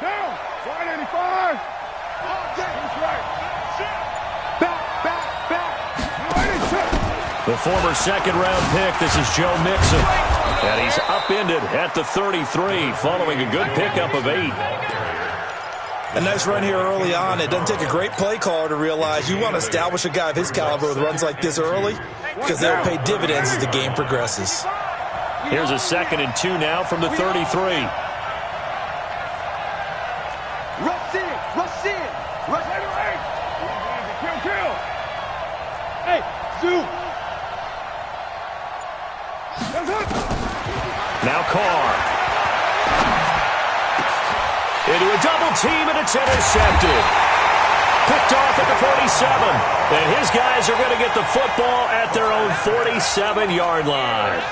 Down. 185. That's right. Back. The former second-round pick, this is Joe Mixon. And he's upended at the 33 following a good pickup of 8. A nice run here early on. It doesn't take a great play caller to realize you want to establish a guy of his caliber with runs like this early because they'll pay dividends as the game progresses. Here's a 2nd and 2 now from the 33. Rush in. Kill. Hey, Zoo. Now Carr. Into a double team, and it's intercepted. Picked off at the 47. And his guys are going to get the football at their own 47-yard line.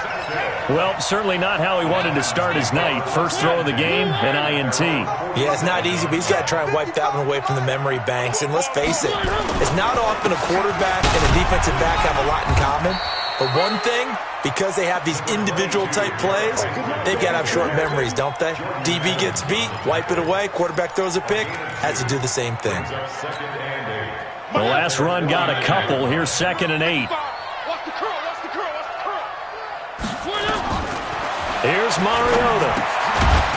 Well, certainly not how he wanted to start his night. First throw of the game, an INT. Yeah, it's not easy, but he's got to try and wipe that one away from the memory banks. And let's face it, it's not often a quarterback and a defensive back have a lot in common. But one thing, because they have these individual type plays, they've got to have short memories, don't they? DB gets beat, wipe it away, quarterback throws a pick, has to do the same thing. The last run got a couple. Here's 2nd and 8. Here's Mariota.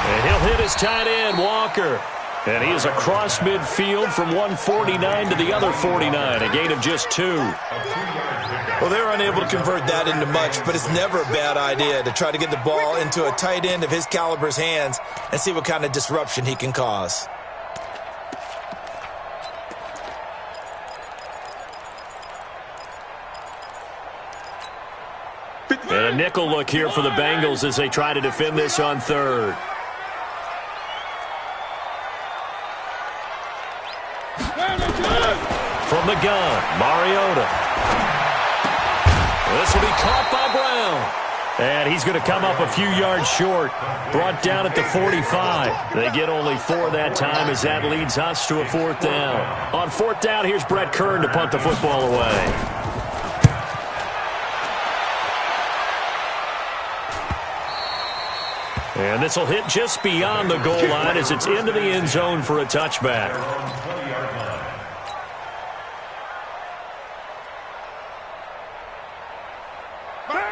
And he'll hit his tight end, Walker. And he is across midfield from 149 to the other 49, a gain of just 2. Well, they were unable to convert that into much, but it's never a bad idea to try to get the ball into a tight end of his caliber's hands and see what kind of disruption he can cause. And a nickel look here for the Bengals as they try to defend this on 3rd. From the gun, Mariota. This will be caught by Brown. And he's going to come up a few yards short. Brought down at the 45. They get only 4 that time as that leads us to a 4th down. On 4th down, here's Brett Kern to punt the football away. And this will hit just beyond the goal line as it's into the end zone for a touchback.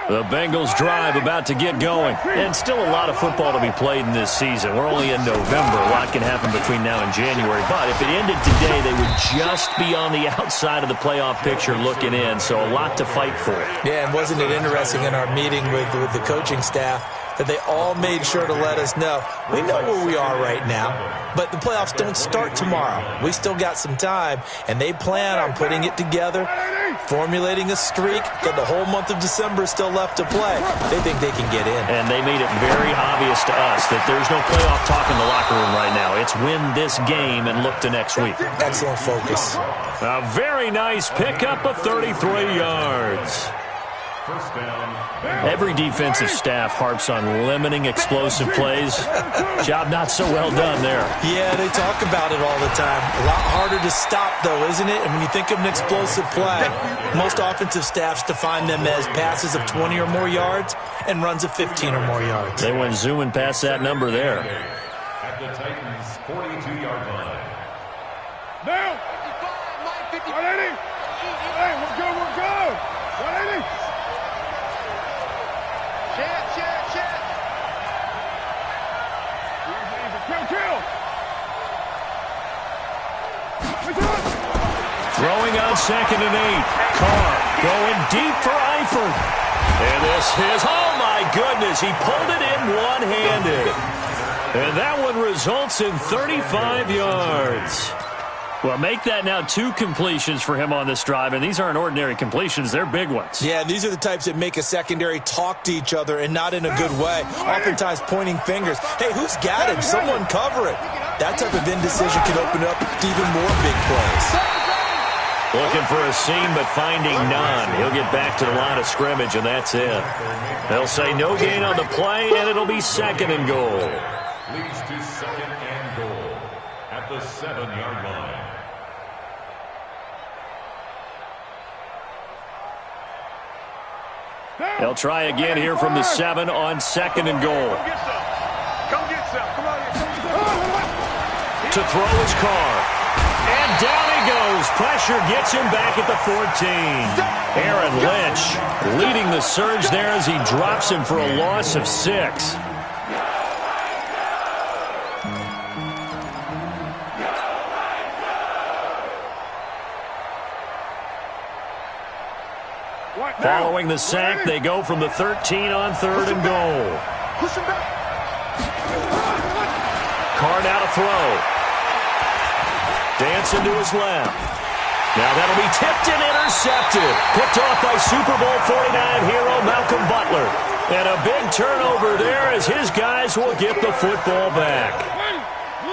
The Bengals drive about to get going. And still a lot of football to be played in this season. We're only in November. A lot can happen between now and January. But if it ended today, they would just be on the outside of the playoff picture looking in. So a lot to fight for. Yeah, and wasn't it interesting in our meeting with the coaching staff that they all made sure to let us know, we know where we are right now, but the playoffs don't start tomorrow. We still got some time, and they plan on putting it together, formulating a streak, that the whole month of December is still left to play. They think they can get in. And they made it very obvious to us that there's no playoff talk in the locker room right now. It's win this game and look to next week. Excellent focus. A very nice pickup of 33 yards. Every defensive staff harps on limiting explosive plays. Job not so well done there. Yeah, they talk about it all the time. A lot harder to stop, though, isn't it? And when you think of an explosive play, most offensive staffs define them as passes of 20 or more yards and runs of 15 or more yards. They went zooming past that number there. At the Titans' 42-yard line. Now! 180! Hey, we're good! 180! Throwing on 2nd and 8. Carr going deep for Eifert. And this is, oh my goodness, he pulled it in one-handed. And that one results in 35 yards. Well, make that now 2 completions for him on this drive, and these aren't ordinary completions. They're big ones. Yeah, these are the types that make a secondary talk to each other and not in a good way, oftentimes pointing fingers. Hey, who's got him? Someone cover it. That type of indecision can open up to even more big plays. Looking for a seam, but finding none. He'll get back to the line of scrimmage, and that's it. They'll say no gain on the play, and it'll be 2nd and goal. Leads to 2nd and goal at the 7-yard line. They'll try again here from the 7 on 2nd and goal. Come get some. Come on. To throw his car. And down he goes. Pressure gets him back at the 14. Aaron Lynch leading the surge there as he drops him for a loss of 6. Following the sack, they go from the 13 on 3rd and goal. Carr now to throw. Dancing to his left. Now that'll be tipped and intercepted. Picked off by Super Bowl 49 hero Malcolm Butler. And a big turnover there as his guys will get the football back.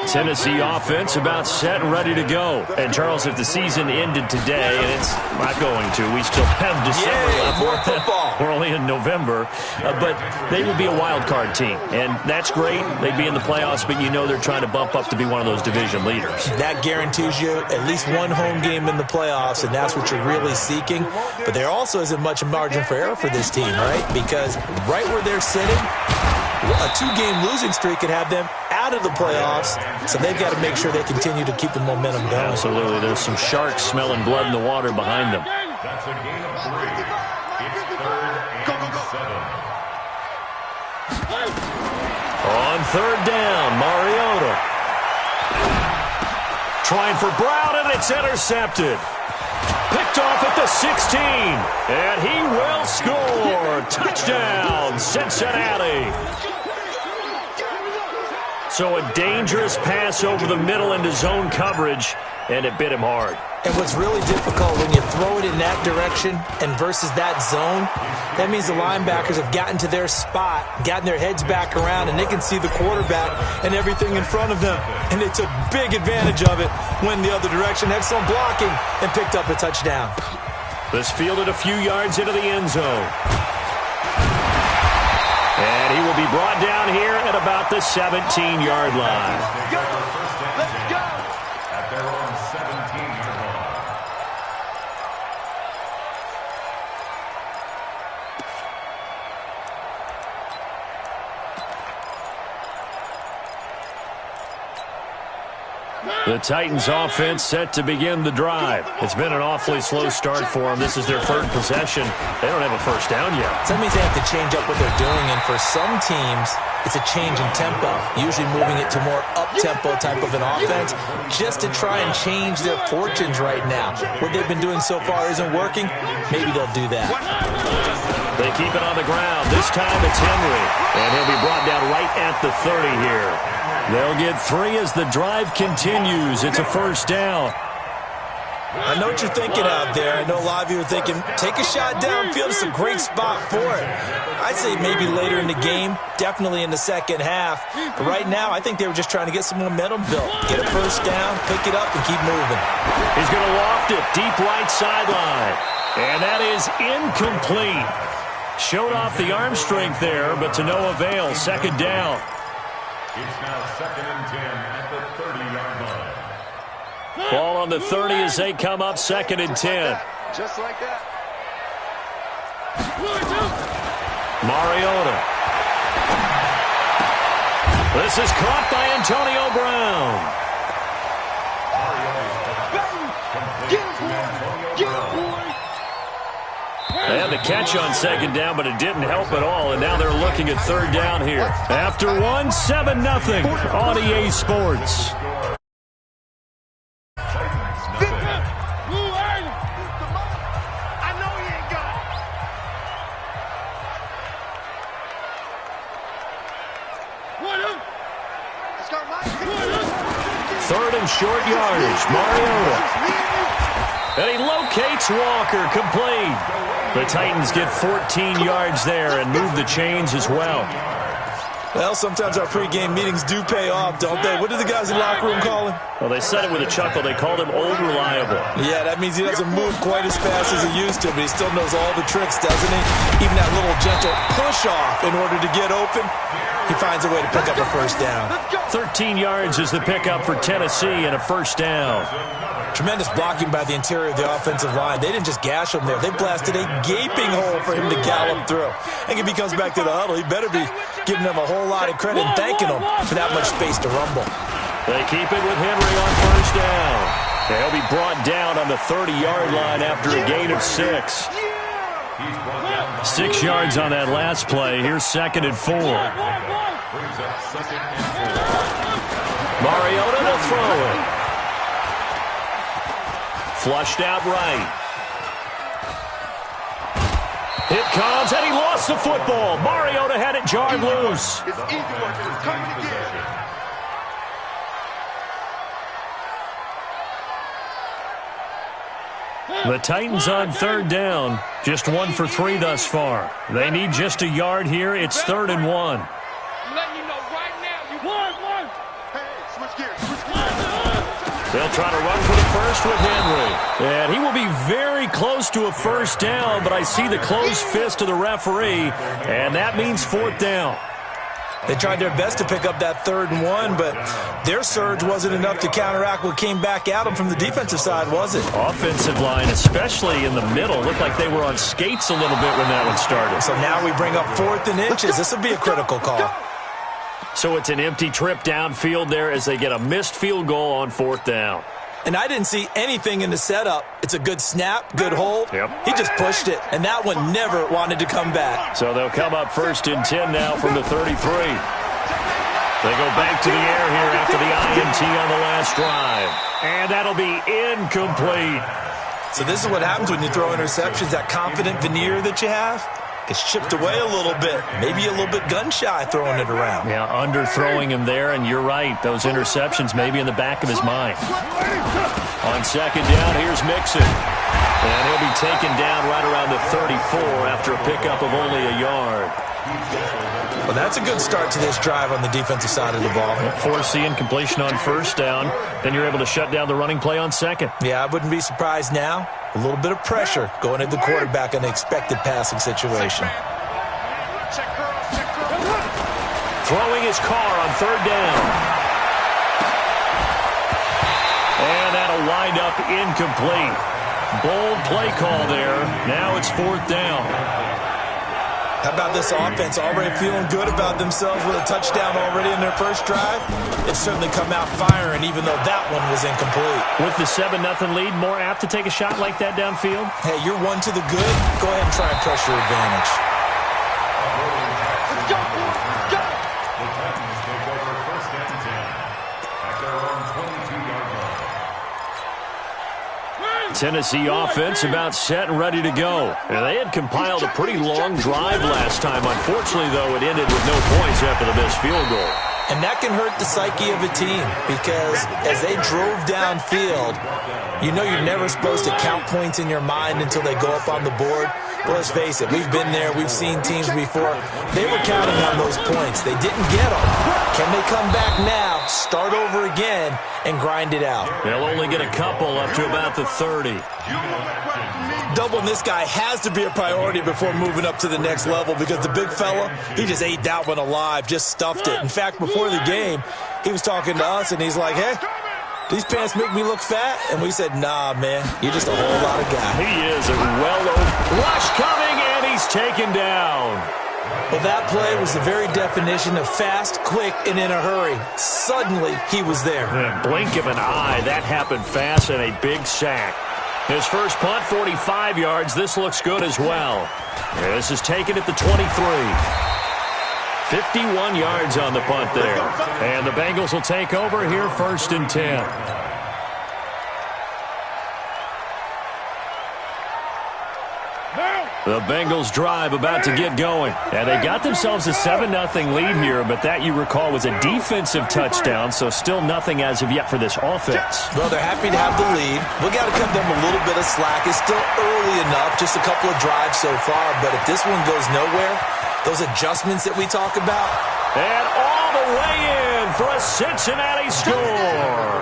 Tennessee offense about set and ready to go. And, Charles, if the season ended today, and it's not going to, we still have December left. More football. We're only in November. But they would be a wild card team. And that's great. They'd be in the playoffs, but you know they're trying to bump up to be one of those division leaders. That guarantees you at least one home game in the playoffs, and that's what you're really seeking. But there also isn't much margin for error for this team, right? Because right where they're sitting, a 2-game losing streak could have them out of the playoffs, so they've got to make sure they continue to keep the momentum going. Absolutely. There's some sharks smelling blood in the water behind them. That's a gain of 3. It's 3rd and 7. On 3rd down, Mariota. Trying for Brown, and it's intercepted. Picked off at the 16, and he will score. Touchdown, Cincinnati. So a dangerous pass over the middle into zone coverage, and it bit him hard. And what's really difficult when you throw it in that direction and versus that zone, that means the linebackers have gotten to their spot, gotten their heads back around, and they can see the quarterback and everything in front of them. And they took big advantage of it, went the other direction, excellent blocking, and picked up a touchdown. This fielded a few yards into the end zone. And he will be brought down here at about the 17-yard line. Let's go! At their own 17-yard line. The Titans offense set to begin the drive. It's been an awfully slow start for them. This is their 3rd possession. They don't have a first down yet. So that means they have to change up what they're doing, and for some teams, it's a change in tempo, usually moving it to more up-tempo type of an offense just to try and change their fortunes right now. What they've been doing so far isn't working. Maybe they'll do that. They keep it on the ground. This time it's Henry, and he'll be brought down right at the 30 here. They'll get 3 as the drive continues. It's a first down. I know what you're thinking out there. I know a lot of you are thinking, take a shot downfield. It's a great spot for it. I'd say maybe later in the game, definitely in the second half. But right now, I think they were just trying to get some momentum built. Get a first down, pick it up, and keep moving. He's going to loft it deep right sideline. And that is incomplete. Showed off the arm strength there, but to no avail. Second down. It's now 2nd and 10 at the 30-yard line. Ball on the 30 as they come up 2nd and 10. Just like that. Mariota. This is caught by Antonio Brown. They had the catch on second down, but it didn't help at all, and now they're looking at 3rd down here. After 1, 7-0 on EA Sports. Third and short yardage, Mariota. And he locates Walker, complete. The Titans get 14 yards there and move the chains as well. Well, sometimes our pregame meetings do pay off, don't they? What do the guys in the locker room call him? Well, they said it with a chuckle. They called him Old Reliable. Yeah, that means he doesn't move quite as fast as he used to, but he still knows all the tricks, doesn't he? Even that little gentle push-off in order to get open, he finds a way to pick up a first down. 13 yards is the pickup for Tennessee and a first down. Tremendous blocking by the interior of the offensive line. They didn't just gash him there. They blasted a gaping hole for him to gallop through. And if he comes back to the huddle, he better be giving them a whole lot of credit and thanking them for that much space to rumble. They keep it with Henry on first down. He'll be brought down on the 30-yard line after a gain of 6. 6 yards on that last play. Here's 2nd and 4. Mariota to throw it. Flushed out right. It comes, and he lost the football. Mariota had it jarred loose. It's easy work. It's coming again. The Titans on 3rd down. Just 1 for 3 thus far. They need just a yard here. It's 3rd and 1. I'm letting you know right now. You won. Hey, switch gears. They'll try to run for the first with Henry. And he will be very close to a first down, but I see the closed fist of the referee, and that means 4th down. They tried their best to pick up that 3rd and 1, but their surge wasn't enough to counteract what came back at them from the defensive side, was it? Offensive line, especially in the middle, looked like they were on skates a little bit when that one started. So now we bring up 4th and inches. This will be a critical call. So it's an empty trip downfield there as they get a missed field goal on 4th down. And I didn't see anything in the setup. It's a good snap, good hold. Yep. He just pushed it, and that one never wanted to come back. So they'll come up 1st and 10 now from the 33. They go back to the air here after the INT on the last drive. And that'll be incomplete. So this is what happens when you throw interceptions. That confident veneer that you have gets chipped away a little bit. Maybe a little bit gun-shy throwing it around. Yeah, underthrowing him there, and you're right. Those interceptions may be in the back of his mind. On 2nd down, here's Mixon. And he'll be taken down right around the 34 after a pickup of only a yard. Well, that's a good start to this drive on the defensive side of the ball. Forcing completion on 1st down. Then you're able to shut down the running play on 2nd. Yeah, I wouldn't be surprised now. A little bit of pressure going at the quarterback in an expected passing situation. Throwing his car on 3rd down. And that'll wind up incomplete. Bold play call there. Now it's 4th down. How about this offense already feeling good about themselves with a touchdown already in their first drive? It's certainly come out firing, even though that one was incomplete. With the 7-0 lead, more apt to take a shot like that downfield? Hey, you're 1 to the good. Go ahead and try and press your advantage. Let's go. The Titans take over 1st and 10 at their own 22-yard line. Tennessee offense about set and ready to go. And they had compiled a pretty long drive last time. Unfortunately, though, it ended with no points after the missed field goal. And that can hurt the psyche of a team because as they drove downfield, you know you're never supposed to count points in your mind until they go up on the board. But let's face it, we've been there. We've seen teams before. They were counting on those points. They didn't get them. Can they come back now, start over again, and grind it out? They'll only get a couple up to about the 30. Doubling this guy has to be a priority before moving up to the next level because the big fella, he just ate that one alive, just stuffed it. In fact, before the game, he was talking to us, and he's like, hey, these pants make me look fat? And we said, nah, man, you're just a whole lot of guy. He is a rush coming, and he's taken down. Well, that play was the very definition of fast, quick, and in a hurry. Suddenly, he was there. In a blink of an eye, that happened fast, and a big sack. His first punt, 45 yards. This looks good as well. This is taken at the 23. 51 yards on the punt there. And the Bengals will take over here 1st and 10. The Bengals drive about to get going. And they got themselves a 7-0 lead here, but that, you recall, was a defensive touchdown, so still nothing as of yet for this offense. Well, they're happy to have the lead. We got to cut them a little bit of slack. It's still early enough, just a couple of drives so far, but if this one goes nowhere, those adjustments that we talk about. And all the way in for a Cincinnati score.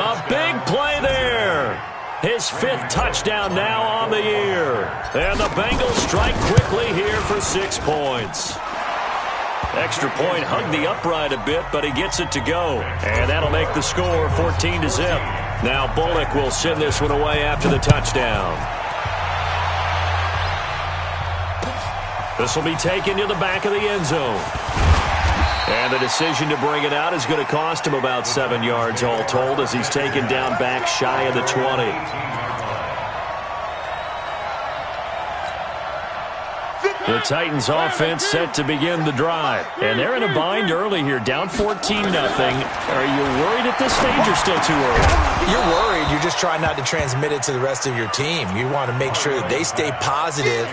A big play there. His 5th touchdown now on the year. And the Bengals strike quickly here for 6 points. Extra point hugged the upright a bit, but he gets it to go. And that'll make the score 14-0. Now Bullock will send this one away after the touchdown. This will be taken to the back of the end zone. And the decision to bring it out is going to cost him about 7 yards all told as he's taken down back shy of the 20. The Titans offense set to begin the drive. And they're in a bind early here, down 14-0. Are you worried at this stage or still too early? You're worried. You're just trying not to transmit it to the rest of your team. You want to make sure that they stay positive.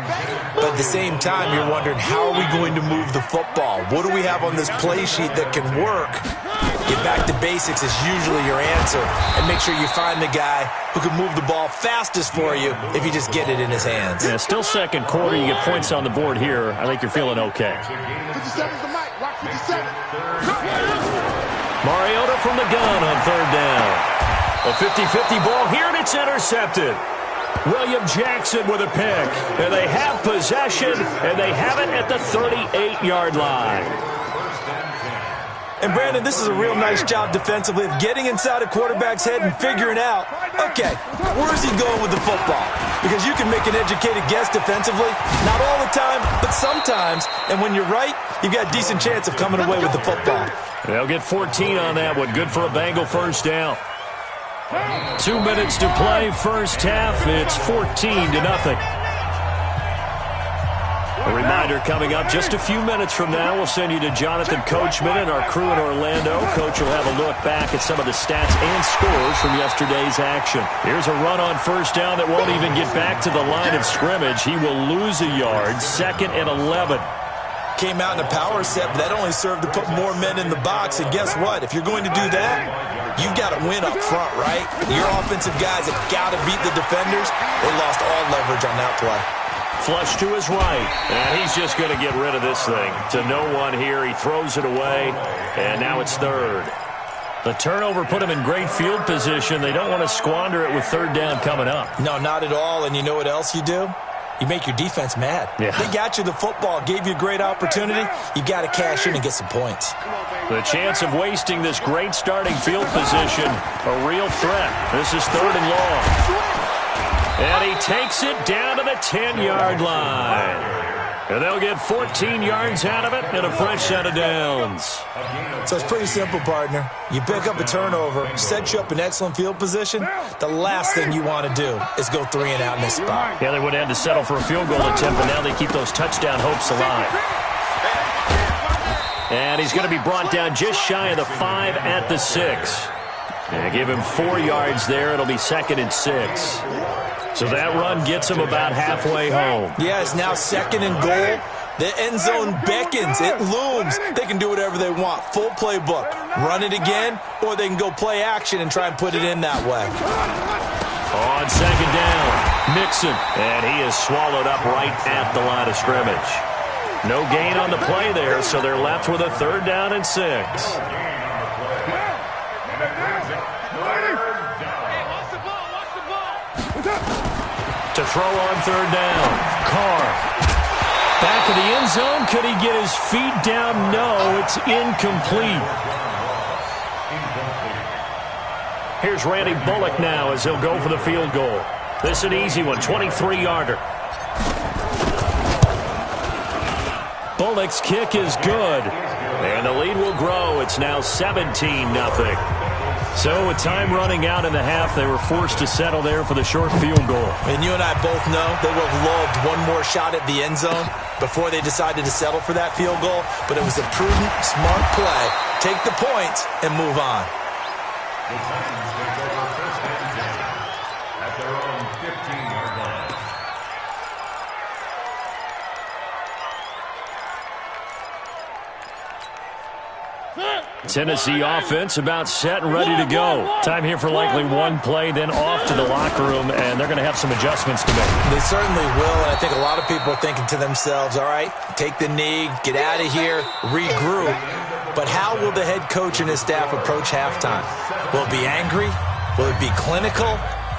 But at the same time, you're wondering, how are we going to move the football? What do we have on this play sheet that can work? Get back to basics is usually your answer. And make sure you find the guy who can move the ball fastest for you if you just get it in his hands. Yeah, still second quarter. You get points on the board here. I think you're feeling okay. 57's the mic. Rock 57. Mariota from the gun on third down. A 50-50 ball here, and it's intercepted. William Jackson with a pick. And they have possession, and they have it at the 38-yard line. And, Brandon, this is a real nice job defensively of getting inside a quarterback's head and figuring out, okay, where's he going with the football? Because you can make an educated guess defensively, not all the time, but sometimes. And when you're right, you've got a decent chance of coming away with the football. They'll get 14 on that one. Good for a Bengal first down. 2 minutes to play first half. It's 14-0. A reminder coming up just a few minutes from now. We'll send you to Jonathan Coachman and our crew in Orlando. Coach will have a look back at some of the stats and scores from yesterday's action. Here's a run on first down that won't even get back to the line of scrimmage. He will lose a yard. 2nd and 11. Came out in a power set, but that only served to put more men in the box. And guess what? If you're going to do that, you've got to win up front, right? Your offensive guys have got to beat the defenders. They lost all leverage on that play. Flush to his right, and he's just going to get rid of this thing. To no one here, he throws it away, and now it's third. The turnover put him in great field position. They don't want to squander it with third down coming up. No, not at all, and you know what else you do? You make your defense mad. Yeah. They got you the football, gave you a great opportunity. You got to cash in and get some points. The chance of wasting this great starting field position, a real threat. This is 3rd and long. And he takes it down to the 10-yard line. And they'll get 14 yards out of it and a fresh set of downs. So it's pretty simple, partner. You pick up a turnover, set you up in excellent field position. The last thing you want to do is go 3 and out in this spot. Yeah, they would have to settle for a field goal attempt, but now they keep those touchdown hopes alive. And he's going to be brought down just shy of the 5 at the 6. And give him 4 yards there. It'll be 2nd and 6. So that run gets him about halfway home. Yeah, it's now 2nd and goal. The end zone beckons. It looms. They can do whatever they want. Full playbook. Run it again, or they can go play action and try and put it in that way. On 2nd down, Mixon. And he is swallowed up right at the line of scrimmage. No gain on the play there, so they're left with a 3rd down and 6. To throw on 3rd down, Carr. Back of the end zone. Could he get his feet down? No, it's incomplete. Here's Randy Bullock now as he'll go for the field goal. This is an easy one, 23-yarder. Bullock's kick is good. And the lead will grow. It's now 17-0. So with time running out in the half, they were forced to settle there for the short field goal. And you and I both know they would have loved one more shot at the end zone before they decided to settle for that field goal. But it was a prudent, smart play. Take the points and move on. The Titans take over 1st and 10 at their own 15-yard line. Tennessee offense about set and ready to go. Time here for likely one play, then off to the locker room, and they're going to have some adjustments to make. They certainly will, and I think a lot of people are thinking to themselves, all right, take the knee, get out of here, regroup. But how will the head coach and his staff approach halftime? Will it be angry? Will it be clinical?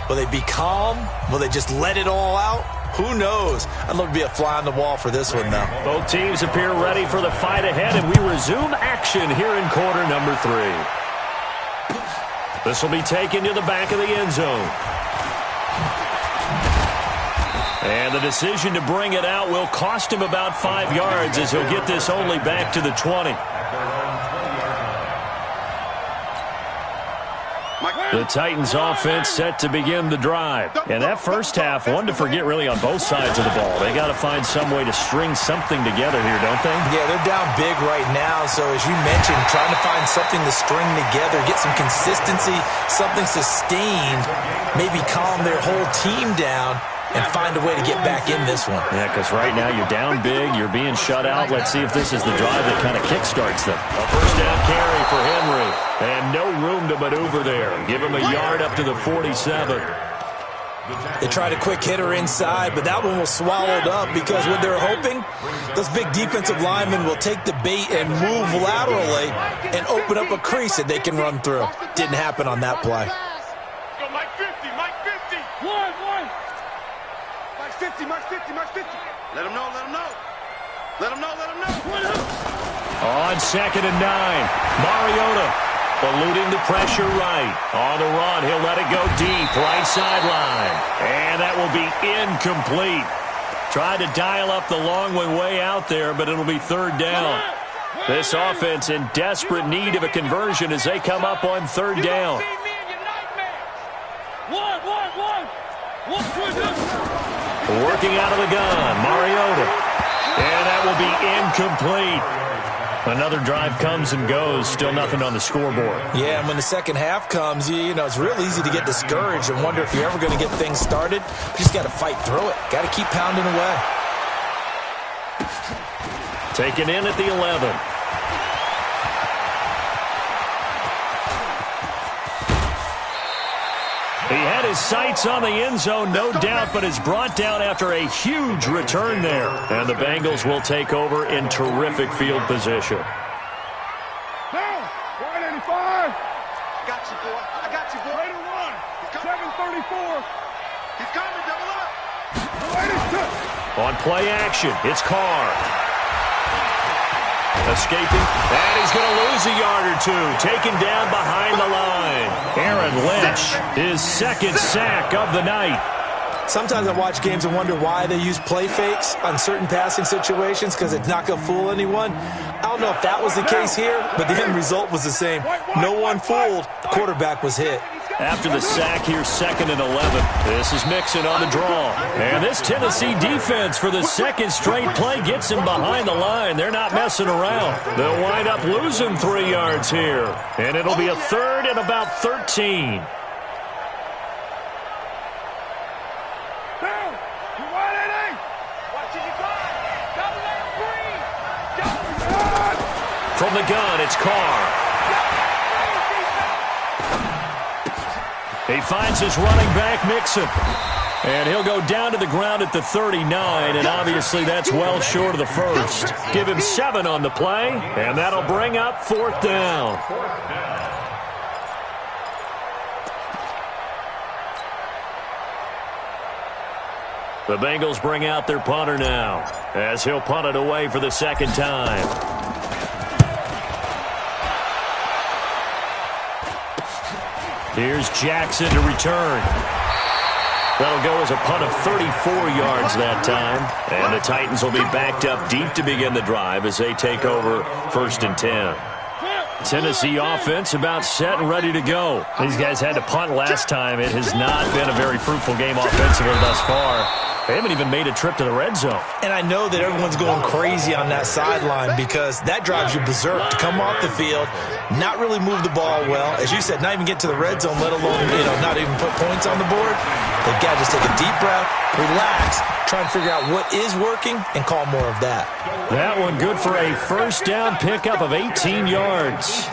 Will they be calm? Will they just let it all out? Who knows? I'd love to be a fly on the wall for this one, though. Both teams appear ready for the fight ahead, and we resume action here in quarter number 3. This will be taken to the back of the end zone. And the decision to bring it out will cost him about 5 yards as he'll get this only back to the 20. The Titans offense set to begin the drive. And that first half, one to forget really on both sides of the ball. They got to find some way to string something together here, don't they? Yeah, they're down big right now. So as you mentioned, trying to find something to string together, get some consistency, something sustained, maybe calm their whole team down and find a way to get back in this one. Yeah, because right now you're down big, you're being shut out. Let's see if this is the drive that kind of kickstarts them. A first down carry for Henry, and no room to maneuver there. Give him a yard up to the 47. They tried a quick hitter inside, but that one was swallowed up because what they're hoping, those big defensive linemen will take the bait and move laterally and open up a crease that they can run through. Didn't happen on that play. Go Mike 50, Mike 50. One. Mike 50, Mike 50, Mike 50. Let him know, let him know. Let him know, let him know. On 2nd and 9, Mariota eluding the pressure right. On the run, he'll let it go deep, right sideline. And that will be incomplete. Tried to dial up the long one way out there, but it'll be 3rd down. This offense in desperate need of a conversion as they come up on 3rd down. Working out of the gun, Mariota. And that will be incomplete. Another drive comes and goes, still nothing on the scoreboard. Yeah, and when the second half comes, you know, it's real easy to get discouraged and wonder if you're ever going to get things started. You just got to fight through it. Got to keep pounding away. Taken in at the 11. He had his sights on the end zone, no doubt, but is brought down after a huge return there. And the Bengals will take over in terrific field position. Down, 185. Got you, boy. I got you, boy. 734. He's coming, double up. On play action, it's Carr. Escaping, and he's going to lose a yard or two. Taken down behind the line. Aaron Lynch, his 2nd sack of the night. Sometimes I watch games and wonder why they use play fakes on certain passing situations because it's not going to fool anyone. I don't know if that was the case here, but the end result was the same. No one fooled. The quarterback was hit. After the sack here, 2nd and 11. This is Mixon on the draw. And this Tennessee defense for the 2nd straight play gets him behind the line. They're not messing around. They'll wind up losing 3 yards here. And it'll be a 3rd and about 13. From the gun, it's Carr. He finds his running back, Mixon. And he'll go down to the ground at the 39, and obviously that's well short of the first. Give him 7 on the play, and that'll bring up 4th down. The Bengals bring out their punter now, as he'll punt it away for the 2nd time. Here's Jackson to return. That'll go as a punt of 34 yards that time. And the Titans will be backed up deep to begin the drive as they take over 1st and 10. Tennessee offense about set and ready to go. These guys had to punt last time. It has not been a very fruitful game offensively thus far. They haven't even made a trip to the red zone. And I know that everyone's going crazy on that sideline because that drives you berserk to come off the field, not really move the ball well. As you said, not even get to the red zone, let alone, not even put points on the board. They've got to just take a deep breath, relax, try and figure out what is working, and call more of that. That one good for a first down pickup of 18 yards.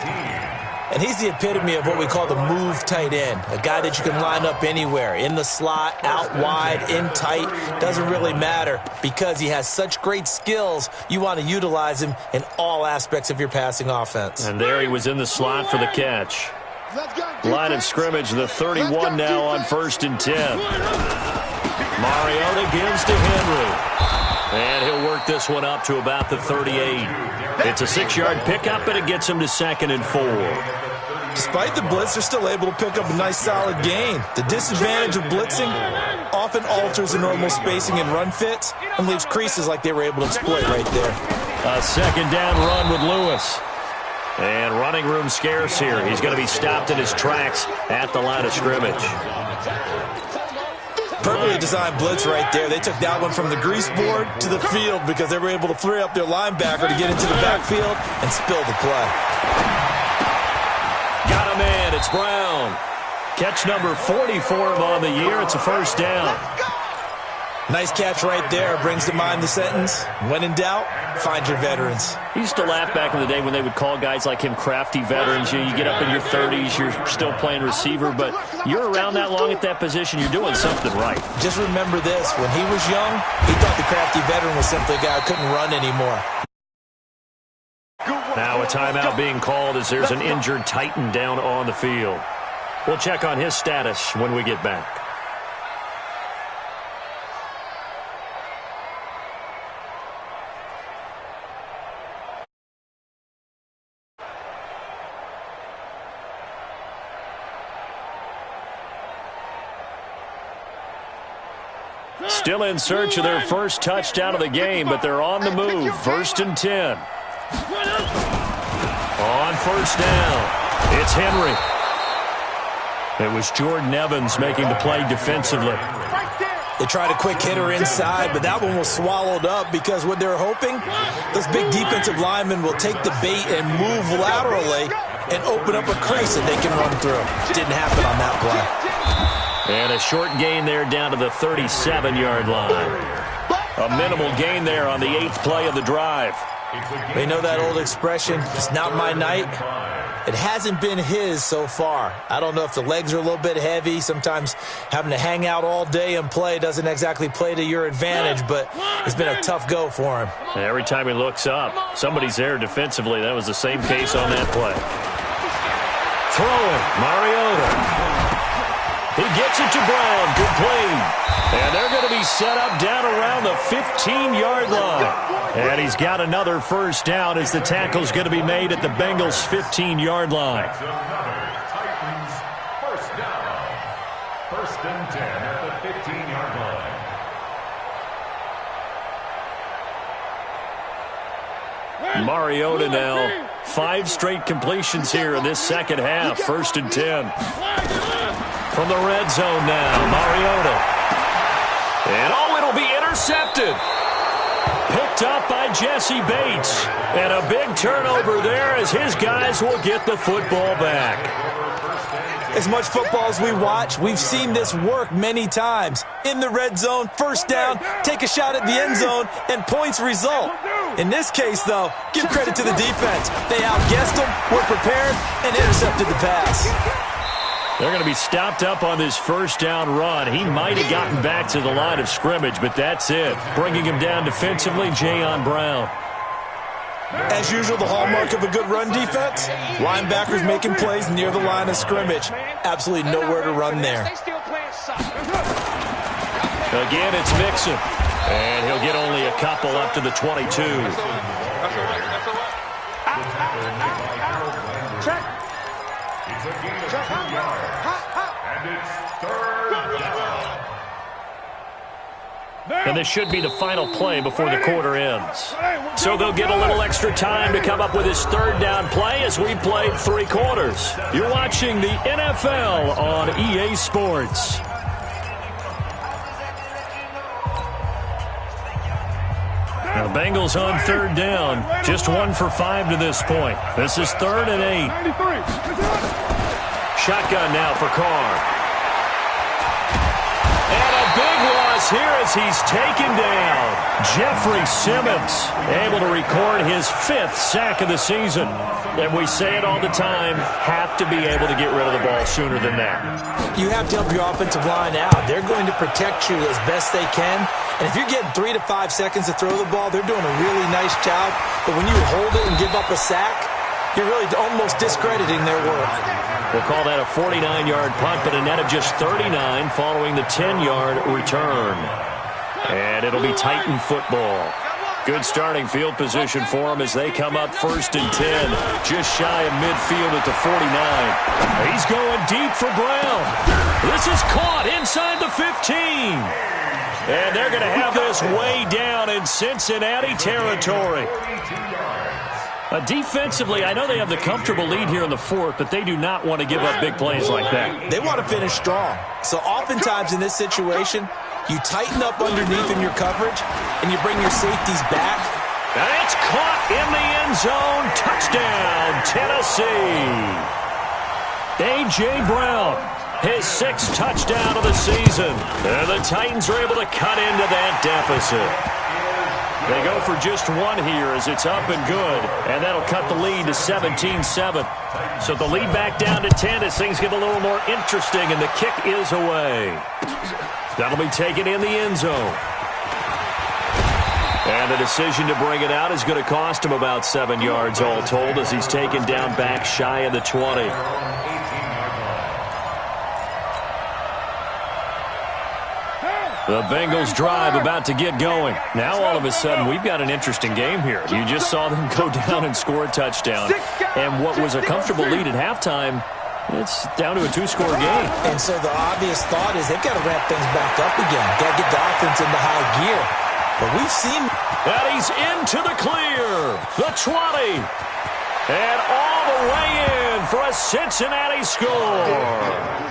And he's the epitome of what we call the move tight end, a guy that you can line up anywhere, in the slot, out wide, in tight, doesn't really matter because he has such great skills. You want to utilize him in all aspects of your passing offense. And there he was in the slot for the catch. Line of scrimmage, the 31 now on 1st and 10. Mariota gives to Henry. And he'll work this one up to about the 38. It's a 6-yard pickup, and it gets him to 2nd and 4. Despite the blitz, they're still able to pick up a nice, solid gain. The disadvantage of blitzing often alters the normal spacing and run fits and leaves creases like they were able to exploit right there. A 2nd down run with Lewis. And running room scarce here. He's going to be stopped in his tracks at the line of scrimmage. Perfectly designed blitz right there. They took that one from the grease board to the field because they were able to free up their linebacker to get into the backfield and spill the play. Got a man. It's Brown. Catch number 40 for him on the year. It's a first down. Nice catch right there. Brings to mind the sentence, when in doubt, find your veterans. He used to laugh back in the day when they would call guys like him crafty veterans. You get up in your 30s, you're still playing receiver, but you're around that long at that position, you're doing something right. Just remember this. When he was young, he thought the crafty veteran was simply a guy who couldn't run anymore. Now a timeout being called as there's an injured Titan down on the field. We'll check on his status when we get back. Still in search of their first touchdown of the game, but they're on the move. 1st and 10. On first down, it's Henry. It was Jordan Evans making the play defensively. They tried a quick hitter inside, but that one was swallowed up because what they're hoping, those big defensive linemen will take the bait and move laterally and open up a crease that they can run through. Didn't happen on that play. And a short gain there down to the 37-yard line. A minimal gain there on the 8th play of the drive. They know that old expression, it's not my night. It hasn't been his so far. I don't know if the legs are a little bit heavy. Sometimes having to hang out all day and play doesn't exactly play to your advantage, but it's been a tough go for him. And every time he looks up, somebody's there defensively. That was the same case on that play. Throwing, Mariota. He gets it to Brown. Good play. And they're going to be set up down around the 15-yard line. And he's got another first down as the tackle's going to be made at the Bengals' 15-yard line. Titans first down. 1st and 10 at the 15-yard line. Mariota now. 5 straight completions here in this second half. 1st and 10. From the red zone now, Mariota. And it'll be intercepted. Picked up by Jesse Bates. And a big turnover there as his guys will get the football back. As much football as we watch, we've seen this work many times. In the red zone, first down, take a shot at the end zone, and points result. In this case, though, give credit to the defense. They outguessed them, were prepared, and intercepted the pass. They're going to be stopped up on this first down run. He might have gotten back to the line of scrimmage, but that's it. Bringing him down defensively, Jayon Brown. As usual, the hallmark of a good run defense, linebackers making plays near the line of scrimmage. Absolutely nowhere to run there. Again, it's Mixon. And he'll get only a couple up to the 22. Check. It's a gain of 2 yards. And it's 3rd down. And this should be the final play before the quarter ends. So they'll get a little extra time to come up with his 3rd down play as we played 3 quarters. You're watching the NFL on EA Sports. Now the Bengals on 3rd down. Just 1 for 5 to this point. This is 3rd and 8. Shotgun now for Carr. And a big loss here as he's taken down. Jeffrey Simmons able to record his 5th sack of the season. And we say it all the time, have to be able to get rid of the ball sooner than that. You have to help your offensive line out. They're going to protect you as best they can. And if you're getting 3 to 5 seconds to throw the ball, they're doing a really nice job. But when you hold it and give up a sack, you're really almost discrediting their work. We'll call that a 49-yard punt, but a net of just 39 following the 10-yard return. And it'll be Titan football. Good starting field position for them as they come up 1st and 10. Just shy of midfield at the 49. He's going deep for Brown. This is caught inside the 15. And they're going to have this way down in Cincinnati territory. Defensively, I know they have the comfortable lead here in the fourth, but they do not want to give up big plays like that. They want to finish strong. So oftentimes in this situation, you tighten up underneath in your coverage, and you bring your safeties back. And it's caught in the end zone. Touchdown, Tennessee. A.J. Brown, his 6th touchdown of the season. And the Titans are able to cut into that deficit. They go for just one here as it's up and good, and that'll cut the lead to 17-7. So the lead back down to 10 as things get a little more interesting, and the kick is away. That'll be taken in the end zone. And the decision to bring it out is going to cost him about 7 yards all told as he's taken down back shy of the 20. The Bengals drive about to get going. Now all of a sudden we've got an interesting game here. You just saw them go down and score a touchdown. And what was a comfortable lead at halftime, it's down to a 2-score game. And so the obvious thought is they've got to ramp things back up again. Got to get the offense into high gear. But we've seen... And he's into the clear. The 20. And all the way in for a Cincinnati score.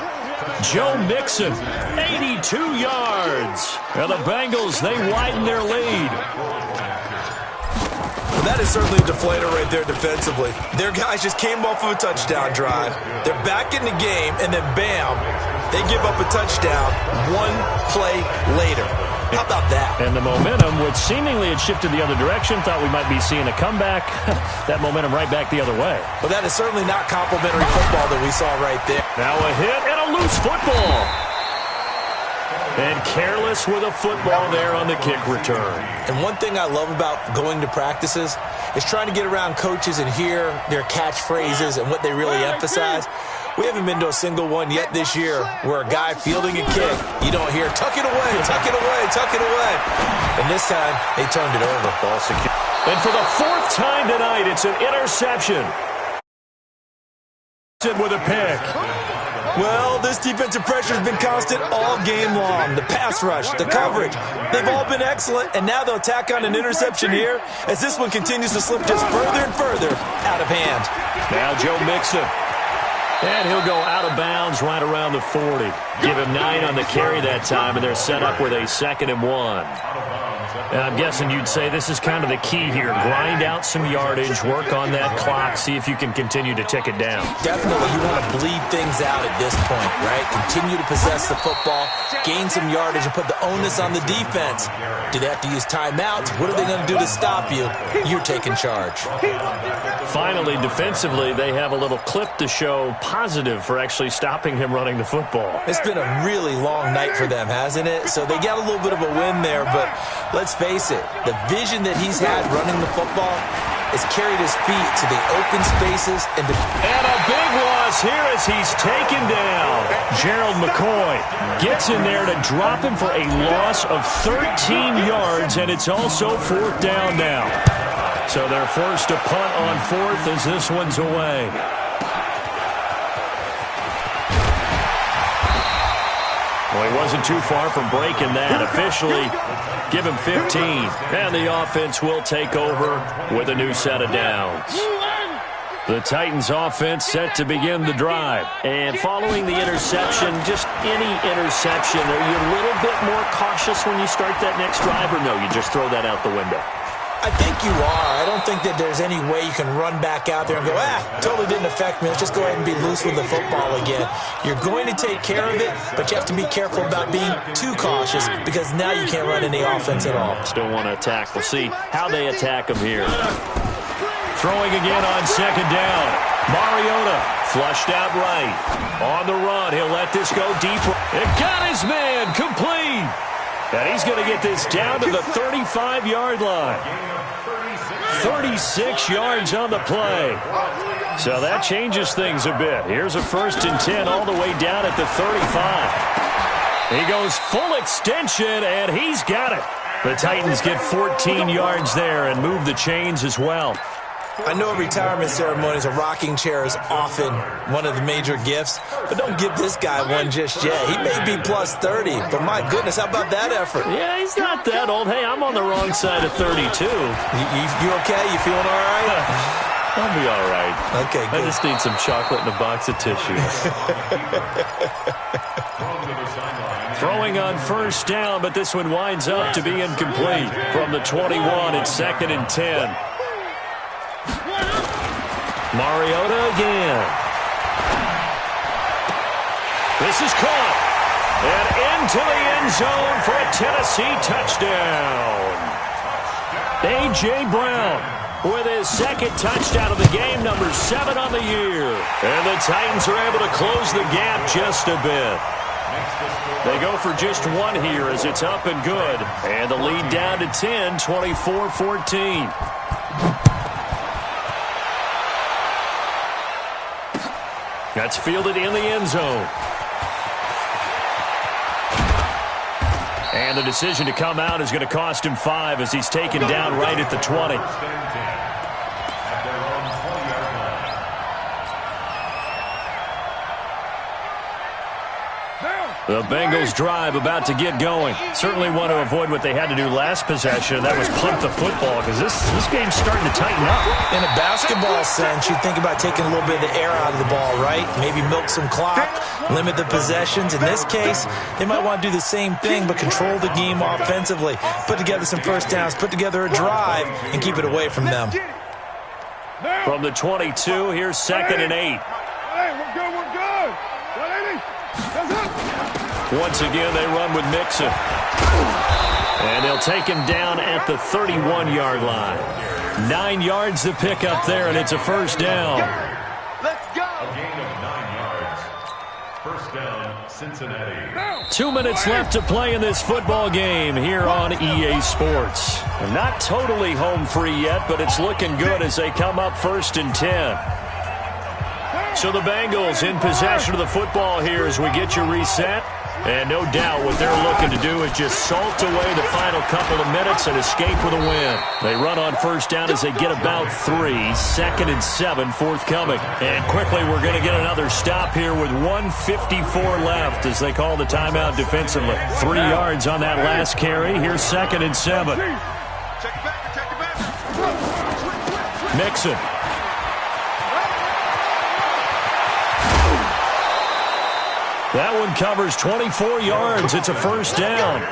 Joe Mixon, 82 yards. And the Bengals, they widen their lead. Well, that is certainly a deflator right there defensively. Their guys just came off of a touchdown drive. They're back in the game, and then bam, they give up a touchdown 1 play later. How about that? And the momentum, which seemingly had shifted the other direction, thought we might be seeing a comeback. That momentum right back the other way. Well, that is certainly not complimentary football that we saw right there. Now a hit and a loose football. And careless with a football there on the kick return. And one thing I love about going to practices is trying to get around coaches and hear their catchphrases and what they really emphasize. We haven't been to a single one yet this year where a guy fielding a kick, you don't hear, tuck it away, tuck it away, tuck it away. And this time, they turned it over. Ball secure. And for the 4th time tonight, it's an interception. With a pick. Well, this defensive pressure has been constant all game long. The pass rush, the coverage, they've all been excellent, and now they'll tack on an interception here as this one continues to slip just further and further out of hand. Now Joe Mixon. And he'll go out of bounds right around the 40. Give him 9 on the carry that time, and they're set up with a 2nd and 1. And I'm guessing you'd say this is kind of the key here. Grind out some yardage, work on that clock, see if you can continue to tick it down. Definitely, you want to bleed things out at this point, right? Continue to possess the football, gain some yardage, and put the onus on the defense. Do they have to use timeouts? What are they going to do to stop you? You're taking charge. Finally, defensively, they have a little clip to show positive for actually stopping him running the football. It's been a really long night for them, hasn't it? So they got a little bit of a win there, but let's face it, the vision that he's had running the football has carried his feet to the open spaces. And a big loss here as he's taken down. Gerald McCoy gets in there to drop him for a loss of 13 yards, and it's also 4th down now. So they're forced to punt on 4th as this one's away. Well, he wasn't too far from breaking that. Officially, give him 15. And the offense will take over with a new set of downs. The Titans offense set to begin the drive. And following the interception, just any interception, are you a little bit more cautious when you start that next drive, or no, you just throw that out the window? I think you are. I don't think that there's any way you can run back out there and go, totally didn't affect me. Let's just go ahead and be loose with the football again. You're going to take care of it, but you have to be careful about being too cautious because now you can't run any offense at all. Still want to attack. We'll see how they attack him here. Throwing again on 2nd down. Mariota flushed out right. On the run, he'll let this go deeper. It got his man complete. And he's going to get this down to the 35-yard line. 36 yards on the play. So that changes things a bit. Here's a 1st and 10 all the way down at the 35. He goes full extension, and he's got it. The Titans get 14 yards there and move the chains as well. I know retirement ceremonies, a rocking chair is often one of the major gifts, but don't give this guy one just yet. He may be plus 30, but my goodness, how about that effort? Yeah, he's not that old. Hey, I'm on the wrong side of 32. You okay? You feeling all right? I'll be all right. Okay, good. I just need some chocolate and a box of tissues. Throwing on first down, but this one winds up to be incomplete. From the 21, it's 2nd and 10. Mariota again. This is caught. And into the end zone for a Tennessee touchdown. A.J. Brown with his 2nd touchdown of the game, number 7 on the year. And the Titans are able to close the gap just a bit. They go for just one here as it's up and good. And the lead down to 10, 24-14. That's fielded in the end zone. And the decision to come out is going to cost him 5 as he's taken down right at the 20. The Bengals drive about to get going. Certainly want to avoid what they had to do last possession. That was punt the football because this game's starting to tighten up. In a basketball sense, you think about taking a little bit of the air out of the ball, right? Maybe milk some clock, limit the possessions. In this case, they might want to do the same thing but control the game offensively. Put together some first downs, put together a drive, and keep it away from them. From the 22, here's 2nd and 8. Hey, we're good, we're good. Once again, they run with Mixon. And they'll take him down at the 31-yard line. 9 yards to pick up there, and it's a first down. Let's go. A gain of 9 yards. First down, Cincinnati. 2 minutes left to play in this football game here on EA Sports. Not totally home free yet, but it's looking good as they come up 1st and 10. So the Bengals in possession of the football here as we get you reset. And no doubt what they're looking to do is just salt away the final couple of minutes and escape with a win. They run on first down as they get about 3. 2nd and 7 forthcoming. And quickly we're going to get another stop here with 1:54 left as they call the timeout defensively. 3 yards on that last carry. Here's 2nd and 7. Mixon. That one covers 24 yards. It's a first down.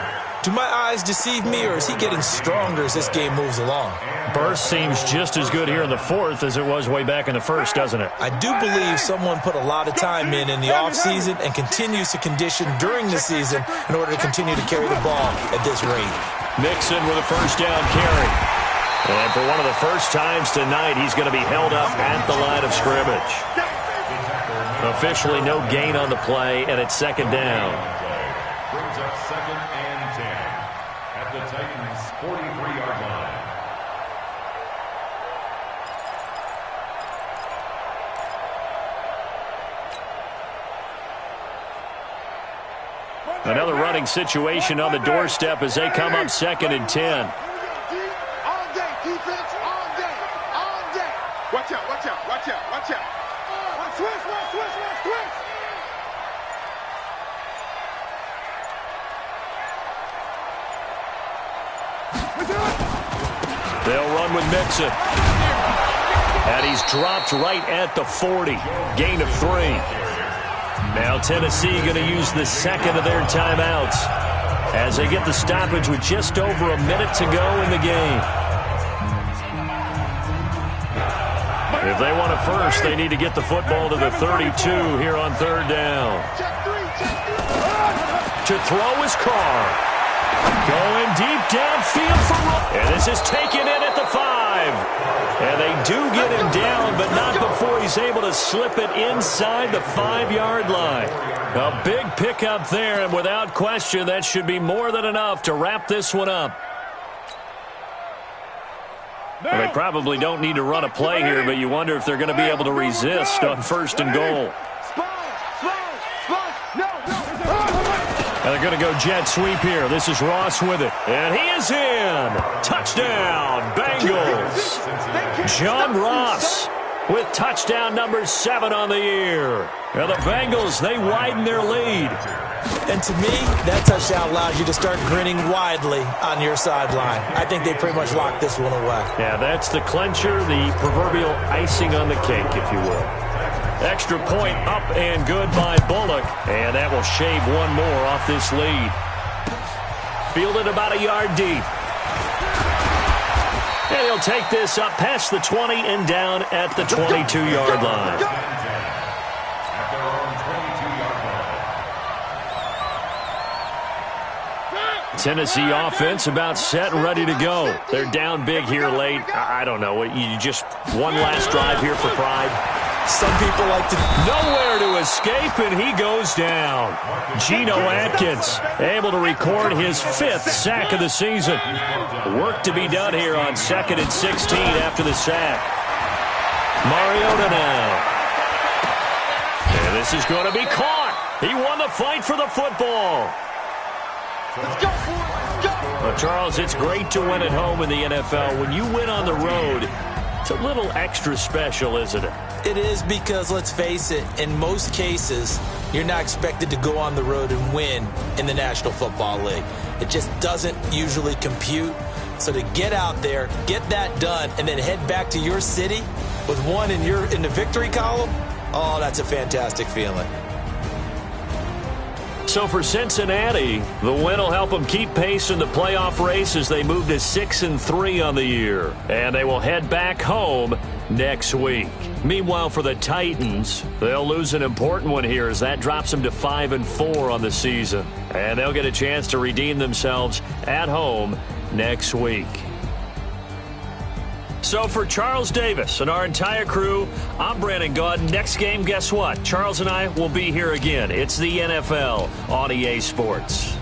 Do my eyes deceive me, or is he getting stronger as this game moves along? Burst seems just as good here in the 4th as it was way back in the 1st, doesn't it? I do believe someone put a lot of time in the offseason and continues to condition during the season in order to continue to carry the ball at this rate. Mixon with a first down carry. And for one of the first times tonight, he's going to be held up at the line of scrimmage. Officially no gain on the play, and it's 2nd down. Brings up 2nd and 10 at the Titans' 43-yard line. Another running situation on the doorstep as they come up 2nd and 10. All day, defense, all day, all day. Watch out, watch out, watch out, watch out. Switch. They'll run with Mixon. And he's dropped right at the 40. Gain of 3. Now Tennessee going to use the 2nd of their timeouts as they get the stoppage with just over a minute to go in the game. If they want a first, they need to get the football to the 32 here on 3rd down. To throw is Carr. Going deep downfield for Rowe. And this is taken in at the 5. And they do get him down, but not before he's able to slip it inside the 5-yard line. A big pickup there, and without question, that should be more than enough to wrap this one up. Well, they probably don't need to run a play here, but you wonder if they're going to be able to resist on 1st and goal. And they're going to go jet sweep here. This is Ross with it. And he is in. Touchdown, Bengals. John Ross with touchdown number 7 on the year. Now the Bengals, they widen their lead. And to me, that touchdown allows you to start grinning widely on your sideline. I think they pretty much locked this one away. Yeah, that's the clincher, the proverbial icing on the cake, if you will. Extra point up and good by Bullock. And that will shave one more off this lead. Fielded about a yard deep. And he'll take this up past the 20 and down at the 22-yard line. Tennessee offense about set and ready to go. They're down big here late. I don't know. You just one last drive here for pride. Some people like to... Nowhere to escape, and he goes down. Geno Atkins able to record his 5th sack of the season. Work to be done here on 2nd and 16 after the sack. Mariota now. And this is going to be caught. He won the fight for the football. Let's go. Well, Charles, it's great to win at home in the NFL. When you win on the road, it's a little extra special, isn't it? It is, because, let's face it, in most cases, you're not expected to go on the road and win in the National Football League. It just doesn't usually compute. So to get out there, get that done, and then head back to your city with one in the victory column, oh, that's a fantastic feeling. So for Cincinnati, the win will help them keep pace in the playoff race as they move to 6-3 on the year. And they will head back home next week. Meanwhile, for the Titans, they'll lose an important one here as that drops them to 5-4 on the season. And they'll get a chance to redeem themselves at home next week. So for Charles Davis and our entire crew, I'm Brandon Gaudin. Next game, guess what? Charles and I will be here again. It's the NFL on EA Sports.